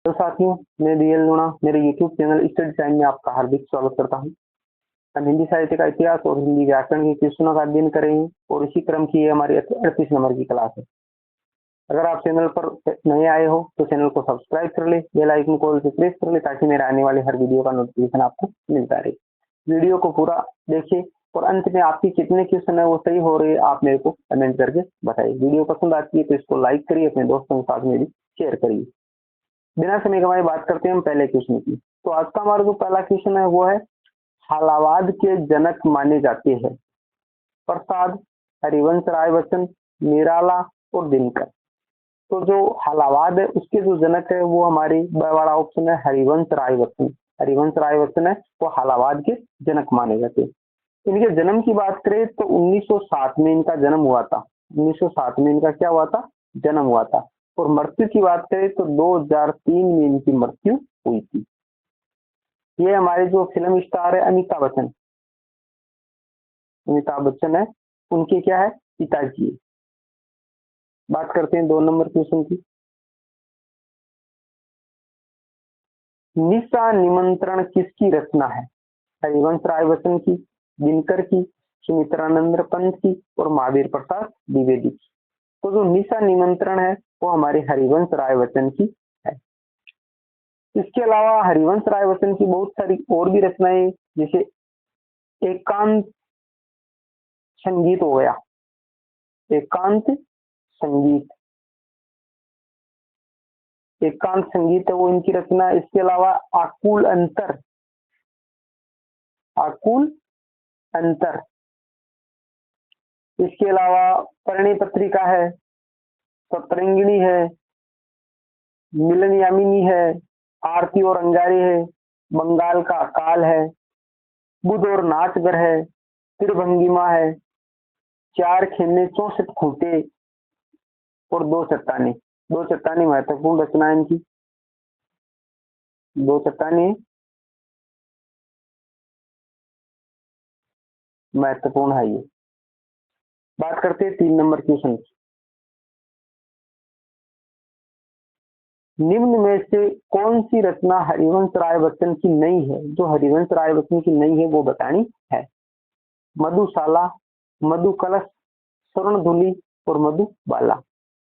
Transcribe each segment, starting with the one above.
तो साथियों, मैं DL लूणा मेरे YouTube चैनल स्टडी टाइम में आपका हार्दिक स्वागत करता हूं। हम हिंदी साहित्य का इतिहास और हिंदी व्याकरण के क्वेश्चनों का अध्ययन करेंगे और इसी क्रम की ये हमारी 38 नंबर की क्लास है। अगर आप चैनल पर नए आए हो तो चैनल को सब्सक्राइब कर ले, बेल आइकन को प्रेस कर ले ताकि मेरे आने वाले हर वीडियो का नोटिफिकेशन आपको मिलता रहे। वीडियो को पूरा देखिए और अंत में आपकी कितने क्वेश्चन है वो सही हो रहे हैं आप मेरे को कमेंट करके बताइए। वीडियो पसंद आती है तो इसको लाइक करिए, अपने दोस्तों के साथ में भी शेयर करिए। बिना समय गवाए बात करते हैं हम पहले क्वेश्चन की। तो आज का हमारा जो पहला क्वेश्चन है वो है, हालावाद के जनक माने जाते हैं प्रसाद, हरिवंश राय बच्चन, निराला और दिनकर। तो जो हालावाद है उसके जो जनक है वो हमारी वाला ऑप्शन है हरिवंश राय बच्चन। हरिवंश राय बच्चन है वो हालावाद के जनक माने जाते हैं। इनके जन्म की बात करें तो 1907 में इनका जन्म हुआ था। 1907 में इनका क्या हुआ था? जन्म हुआ था। और मृत्यु की बात करें तो 2003 में इनकी मृत्यु हुई थी। ये हमारे जो फिल्म स्टार है अमिताभ बच्चन, अमिताभ बच्चन है, उनके क्या है? पिताजी। बात करते हैं 2 नंबर क्वेश्चन की। निशा निमंत्रण किसकी रचना है? हरिवंश राय बच्चन की, दिनकर की, सुमित्रानंद पंत की और महावीर प्रसाद द्विवेदी की। तो जो निशा निमंत्रण है वो हमारे हरिवंश राय बच्चन की है। इसके अलावा हरिवंश राय बच्चन की बहुत सारी और भी रचनाएं, जैसे एकांत संगीत हो गया, एकांत संगीत, एकांत संगीत है वो इनकी रचना। इसके अलावा आकुल अंतर, आकुल अंतर। इसके अलावा परिणय पत्रिका है, सतरंगिणी है, मिलन यामिनी है, आरती और अंगारे है, बंगाल का अकाल है, बुध और नाच घर है, त्रिभंगिमा है, चार खेमे 64 खूंटे और 2 चट्टाने। 2 चट्टाने महत्वपूर्ण रचना है इनकी। 2 चट्टाने महत्वपूर्ण है ये। बात करते हैं 3 नंबर क्वेश्चन की। निम्न में से कौन सी रचना हरिवंश राय बच्चन की नहीं है? जो हरिवंश राय बच्चन की नहीं है वो बतानी है। मधुशाला, मधु कलश, स्वर्ण धुली और मधुबाला।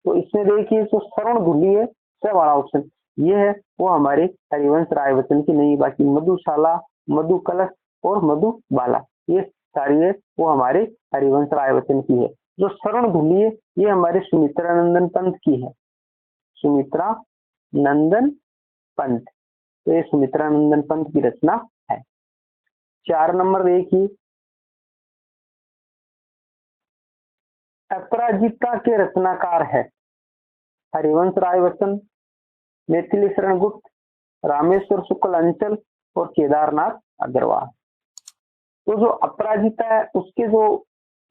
तो इसमें देखिए जो स्वर्ण धुली है सब वाला ऑप्शन ये है वो हमारे हरिवंश राय बच्चन की नहीं। बाकी मधुशाला, मधु कलश और मधुबाला ये सारी है वो हमारे हरिवंश राय बच्चन की है। जो स्वर्ण धुली है ये हमारे सुमित्रानंदन पंत की है। सुमित्रा नंदन पंत, तो ये सुमित्रानंदन पंत की रचना है। 4 नंबर देखिए, अपराजिता के रचनाकार है हरिवंश राय बच्चन, मैथिली शरण गुप्त, रामेश्वर शुक्ल अंचल और केदारनाथ अग्रवाल। तो जो अपराजिता है उसके जो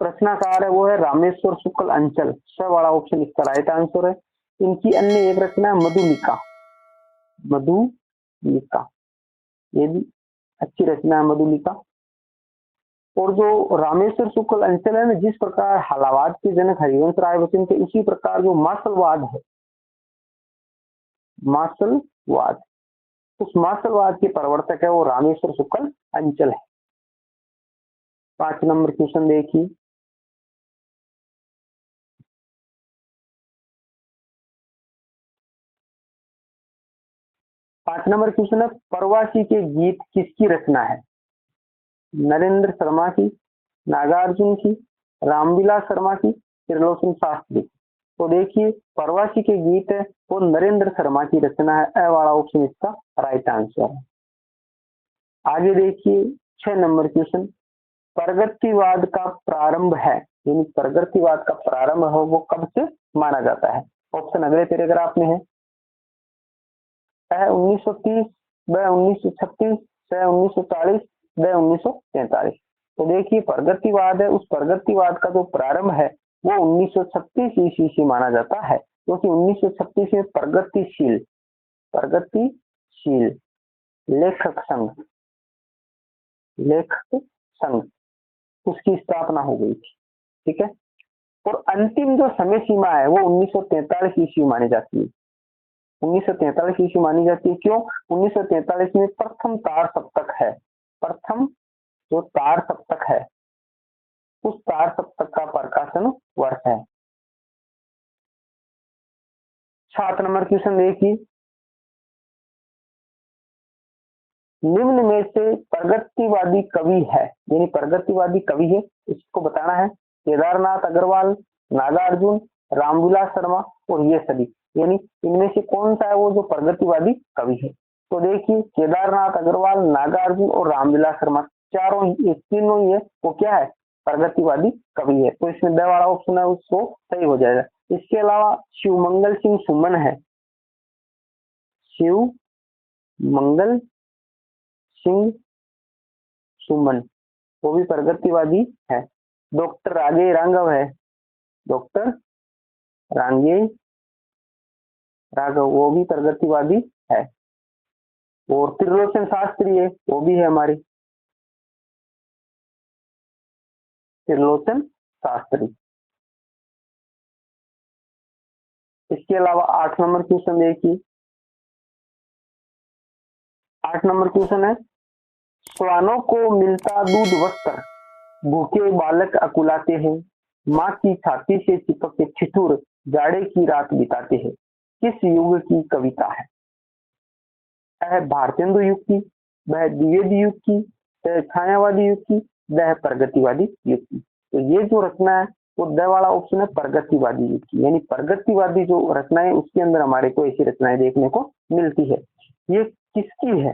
रचनाकार है वो है रामेश्वर शुक्ल अंचल। स वाला ऑप्शन इसका राइट आंसर है। इनकी अन्य एक रचना है मधुलिका, मधुलिका ये भी अच्छी रचना है मधुलिका। और जो रामेश्वर शुक्ल अंचल है ना, जिस प्रकार हालावाद के जनक हरिवंश राय बच्चन के, उसी प्रकार जो मार्शलवाद है, मार्शलवाद, उस मार्शलवाद के प्रवर्तक है वो रामेश्वर शुक्ल अंचल है। 5 नंबर क्वेश्चन देखिए, पांच नंबर क्वेश्चन है, प्रवासी के गीत किसकी रचना है? नरेंद्र शर्मा की, नागार्जुन की, रामविलास शर्मा की, त्रिलोचन शास्त्री। तो देखिए प्रवासी के गीत है वो नरेंद्र शर्मा की रचना है। ए वाला ऑप्शन इसका राइट आंसर है। आगे देखिए 6 नंबर क्वेश्चन, प्रगतिवाद का प्रारंभ है, यानी प्रगतिवाद का प्रारंभ हो वो कब से माना जाता है? ऑप्शन अगले पैराग्राफ में है। 1930, ब 1936, च 1940, द 1943। तो देखिए प्रगतिवाद है, उस प्रगतिवाद का जो प्रारंभ है वो 1936 ईस्वी से माना जाता है, क्योंकि 1936 में प्रगतिशील, प्रगतिशील लेखक संघ, लेखक संघ उसकी स्थापना हो गई थी। ठीक है। और अंतिम जो समय सीमा है वो 1943 ईस्वी मानी जाती है। 1943 ईस्वी मानी जाती है। क्यों? 1943 में प्रथम तार सप्तक है, प्रथम जो तार सप्तक है उस तार सप्तक का प्रकाशन वर्ष है। 7 नंबर क्वेश्चन देखिए, निम्न में से प्रगतिवादी कवि है, यानी प्रगतिवादी कवि है, इसको बताना है। केदारनाथ अग्रवाल, नागार्जुन, रामविलास शर्मा और ये सभी, यानी इनमें से कौन सा है वो जो प्रगतिवादी कवि है? तो देखिए केदारनाथ अग्रवाल, नागार्जुन और रामविलास शर्मा, चारों ये तीनों ही है वो क्या है? प्रगतिवादी कवि है। तो इसमें द वाला ऑप्शन है उसको सही हो जाएगा। इसके अलावा शिवमंगल सिंह सुमन है, शिव मंगल सिंह सुमन, वो भी प्रगतिवादी है। डॉक्टर रागे राघव है, डॉक्टर रागे राघव, वो भी प्रगतिवादी है। और त्रिलोचन शास्त्री है, वो भी है हमारे त्रिलोचन शास्त्री। इसके अलावा 8 नंबर क्वेश्चन देखिए, 8 नंबर क्वेश्चन है, श्वानों को मिलता दूध वस्त्र, भूखे बालक अकुलाते हैं, माँ की छाती से चिपक के ठिठुर जाड़े की रात बिताते हैं, किस युग की कविता है? वह भारतेंदु युग की, वह द्विवेदी युग की, वह छायावादी युग की, वह प्रगतिवादी युग की। तो ये जो रचना है वो द वाला ऑप्शन है प्रगतिवादी युग की, यानी प्रगतिवादी जो रचना है उसके अंदर हमारे को ऐसी रचनाएं देखने को मिलती है। ये किसकी है?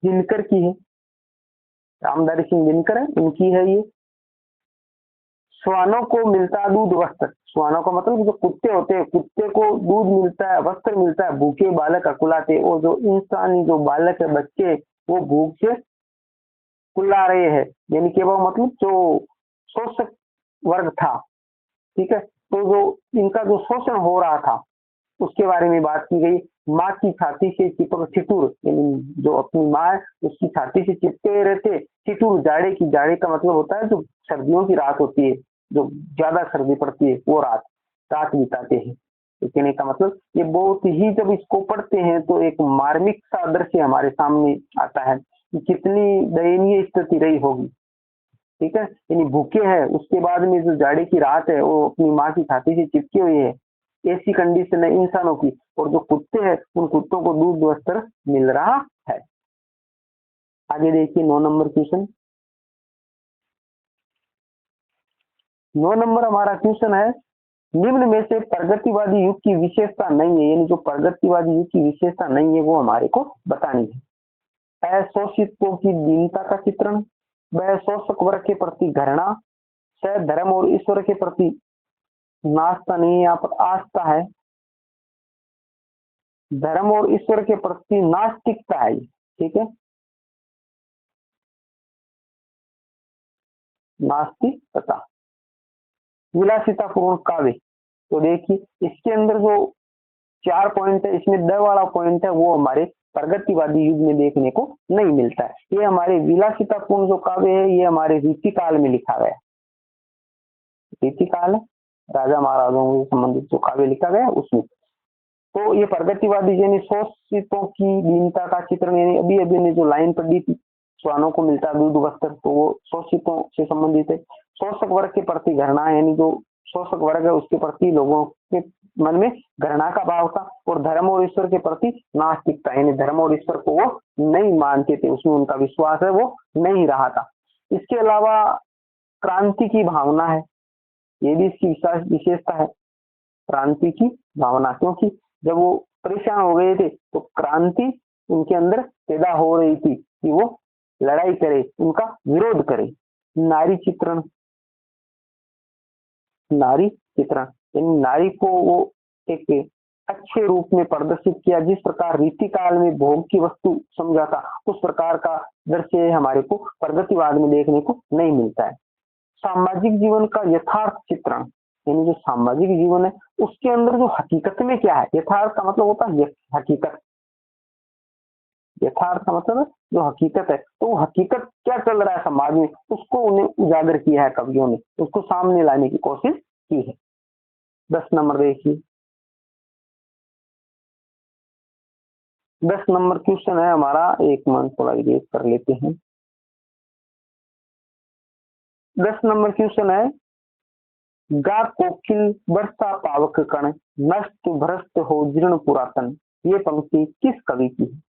दिनकर की है, रामधारी सिंह दिनकर है, उनकी है ये। श्वानों को मिलता दूध वस्त्र, श्वानों का मतलब जो कुत्ते होते हैं, कुत्ते को दूध मिलता है, वस्त्र मिलता है, भूखे बालक अकुलाते, और जो इंसानी जो बालक है, बच्चे, वो भूख से कुल्ला रहे हैं, यानी कि वो मतलब जो शोषक वर्ग था, ठीक है, तो जो इनका जो शोषण हो रहा था उसके बारे में बात की गई। माँ की छाती से चिपक ठिठुर, यानी जो अपनी माँ है उसकी छाती से चिपके रहते, ठिठुर जाड़े की, जाड़े का मतलब होता है जो सर्दियों की रात होती है, जो ज्यादा सर्दी पड़ती है वो रात रात बिताते हैं। तो कहने का मतलब ये बहुत ही, जब इसको पढ़ते हैं तो एक मार्मिक सा दृश्य हमारे सामने आता है कि कितनी दयनीय स्थिति रही होगी, ठीक है। यानी भूखे हैं, उसके बाद में जो जाड़े की रात है वो अपनी माँ की छाती से चिपकी हुई है, ऐसी कंडीशन है इंसानों की, और जो कुत्ते हैं उन कुत्तों को दूध वस्त्र मिल रहा है। आगे देखिए 9 नंबर क्वेश्चन। 9 नंबर हमारा क्वेश्चन है, निम्न में से प्रगतिवादी युग की विशेषता नहीं है, यानी जो प्रगतिवादी युग की विशेषता नहीं है वो हमारे को बतानी है। अशोषितों की दीनता का चित्रण, वह शोषक वर्ग के प्रति घृणा, शायद धर्म और ईश्वर के प्रति नास्ता नहीं, यहाँ पर आस्था है, धर्म और ईश्वर के प्रति नास्तिकता है, ठीक है, नास्तिकता। विलासितापूर्ण काव्य, तो देखिए इसके अंदर जो 4 पॉइंट है, इसमें द वाला पॉइंट है वो हमारे प्रगतिवादी युग में देखने को नहीं मिलता है। ये हमारे विलासितापूर्ण जो काव्य है ये हमारे रीतिकाल में लिखा गया, रीतिकाल है, राजा महाराजाओं से संबंधित जो काव्य लिखा गया उसमें। तो ये प्रगतिवादी यानी शोषितों की दीनता का चित्रण, यानी अभी अभी ने जो लाइन पढ़ी थी, श्वानों को मिलता दूध वस्त्र, तो वो शोषितों से संबंधित है। शोषक वर्ग के प्रति घृणा, यानी जो शोषक वर्ग है उसके प्रति लोगों के मन में घृणा का भाव था। और धर्म और ईश्वर के प्रति नास्तिकता, यानी धर्म और ईश्वर को वो नहीं मानते थे, उसमें उनका विश्वास है वो नहीं रहा था। इसके अलावा क्रांति की भावना है, ये भी इसकी विशेषता है, क्रांति की भावना, क्योंकि जब वो परेशान हो गए थे तो क्रांति उनके अंदर पैदा हो रही थी कि वो लड़ाई करे, उनका विरोध करे। नारी चित्रण, नारी चित्रण यानी नारी को वो एक अच्छे रूप में प्रदर्शित किया, जिस प्रकार रीतिकाल में भोग की वस्तु समझा था उस प्रकार का दृश्य हमारे को प्रगतिवाद में देखने को नहीं मिलता है। सामाजिक जीवन का यथार्थ चित्रण, यानी जो सामाजिक जीवन है उसके अंदर जो हकीकत में क्या है, यथार्थ का मतलब होता है हकीकत, यथार्थ का मतलब जो हकीकत है, तो वो हकीकत क्या चल रहा है समाज में उसको उन्हें उजागर किया है कवियों ने, उसको सामने लाने की कोशिश की है। 10 नंबर देखिए, 10 नंबर क्वेश्चन है हमारा, एक मंथ थोड़ा इरेज कर लेते हैं। 10 नंबर क्वेश्चन है, गा कोकिल वर्षा पावक कण, नष्ट भ्रष्ट हो जीर्ण पुरातन। ये पंक्ति किस कवि की है?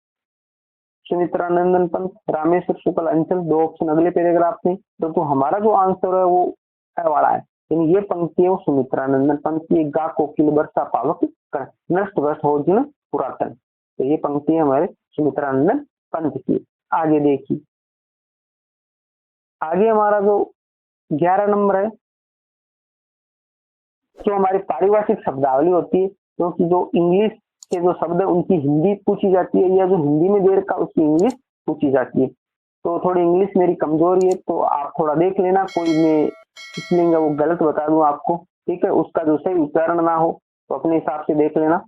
सुमित्रा नंदन पंत, रामेश्वर शुक्ल अंचल। दो ऑप्शन अगले पैराग्राफ में। तो हमारा जो आंसर है वो है वाला है, यानी ये पंक्ति है वो सुमित्रा नंदन पंत की, गा कोकिल वर्षा पावक कण, नष्ट भ्रष्ट हो जीर्ण पुरातन। तो ये पंक्ति है हमारे सुमित्रा नंदन पंत की। आगे देखिए, आगे हमारा जो 11 नंबर है, जो हमारी पारिभाषिक शब्दावली होती है, क्योंकि जो इंग्लिश के जो शब्द है उनकी हिंदी पूछी जाती है, या जो हिंदी में दे रखा उसकी इंग्लिश पूछी जाती है। तो थोड़ी इंग्लिश मेरी कमजोरी है, तो आप थोड़ा देख लेना, कोई मैं स्पेलिंग वो गलत बता दूं आपको, ठीक है, उसका जो सही उच्चारण ना हो तो अपने हिसाब से देख लेना।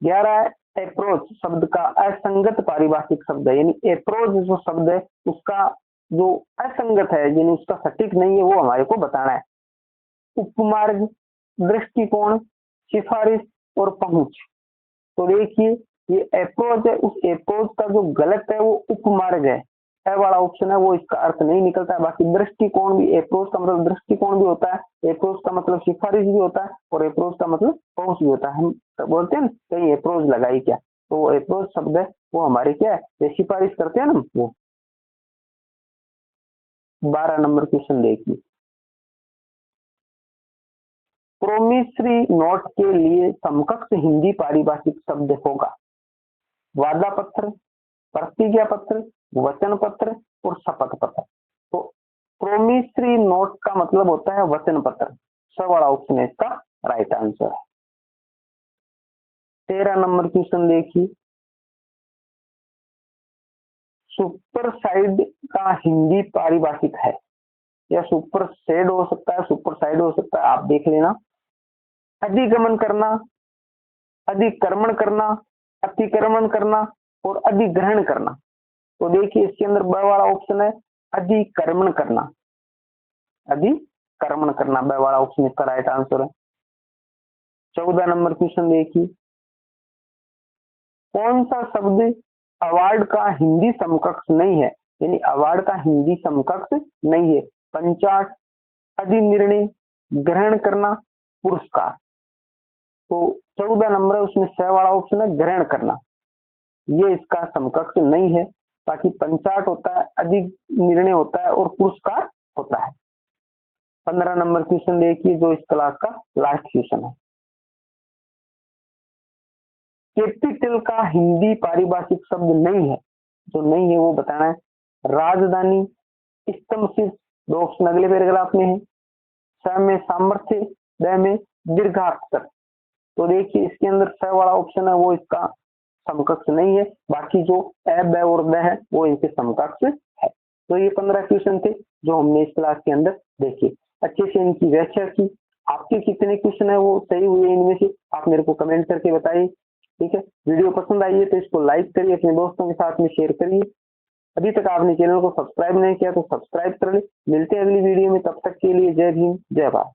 11 है, अप्रोच शब्द का असंगत पारिभाषिक शब्द है, यानी अप्रोच जो शब्द है उसका जो असंगत है, यानी उसका सटीक नहीं है, वो हमारे को बताना है। उपमार्ग, दृष्टिकोण, सिफारिश और पहुंच। तो देखिए, ये अप्रोच है, उस अप्रोच का जो गलत है वो उपमार्ग है, ए वाला ऑप्शन है वो इसका अर्थ नहीं निकलता है। बाकी दृष्टिकोण भी, अप्रोच का मतलब दृष्टिकोण भी होता है, अप्रोच का मतलब सिफारिश भी होता है, और अप्रोच का मतलब पहुंच भी होता है। हम बोलते हैं कहीं अप्रोच लगाई क्या, तो वो अप्रोच शब्द है वो हमारी क्या है, सिफारिश करते हैं ना वो। 12 नंबर क्वेश्चन देखिए, प्रोमिसरी नोट के लिए समकक्ष हिंदी पारिभाषिक शब्द होगा? वादा पत्र, प्रतिज्ञा पत्र, वचन पत्र और शपथ पत्र। तो प्रोमिसरी नोट का मतलब होता है वचन पत्र, स वाला ऑप्शन है इसका राइट आंसर है। 13 नंबर क्वेश्चन देखिए, सुपरसाइड का हिंदी पारिभाषिक है, या सुपर सेड हो सकता है, सुपर साइड हो सकता है, आप देख लेना। अधिगमन करना, अधिक्रमण करना, अतिक्रमण करना और अधिग्रहण करना। तो देखिए इसके अंदर ब वाला ऑप्शन है अधिक्रमण करना, अधिक्रमण करना, ब वाला ऑप्शन इसका राइट आंसर है। 14 नंबर क्वेश्चन देखिए, कौन सा शब्द अवार्ड का हिंदी समकक्ष नहीं है, यानी अवार्ड का हिंदी समकक्ष नहीं है? पंचाट, अधिनिर्णय, ग्रहण करना, पुरस्कार। तो 14 नंबर है उसमें स वाला ऑप्शन है ग्रहण करना, ये इसका समकक्ष नहीं है। बाकी पंचाट होता है, अधिनिर्णय होता है और पुरस्कार होता है। 15 नंबर क्वेश्चन देखिए जो इस क्लास का लास्ट क्वेश्चन है, कैपिटल का हिंदी पारिभाषिक शब्द नहीं है, जो नहीं है वो बताना है। राजधानी, स्तंभ, दो ऑप्शन अगले पैराग्राफ में है। स में सामर्थ्य, द में दीर्घाक्षर। तो देखिए इसके अंदर स वाला ऑप्शन है वो इसका समकक्ष नहीं है, बाकी जो ए, ब और द है वो इनके समकक्ष है। तो ये 15 क्वेश्चन थे जो हमने इस क्लास के अंदर देखे, अच्छे से इनकी व्याख्या की। आपके कितने क्वेश्चन है वो सही हुए इनमें से आप मेरे को कमेंट करके बताइए, ठीक है। वीडियो पसंद आई है तो इसको लाइक करिए, अपने दोस्तों के साथ में शेयर करिए। अभी तक आपने चैनल को सब्सक्राइब नहीं किया तो सब्सक्राइब कर ले। मिलते हैं अगली वीडियो में, तब तक के लिए जय भीम जय भारत।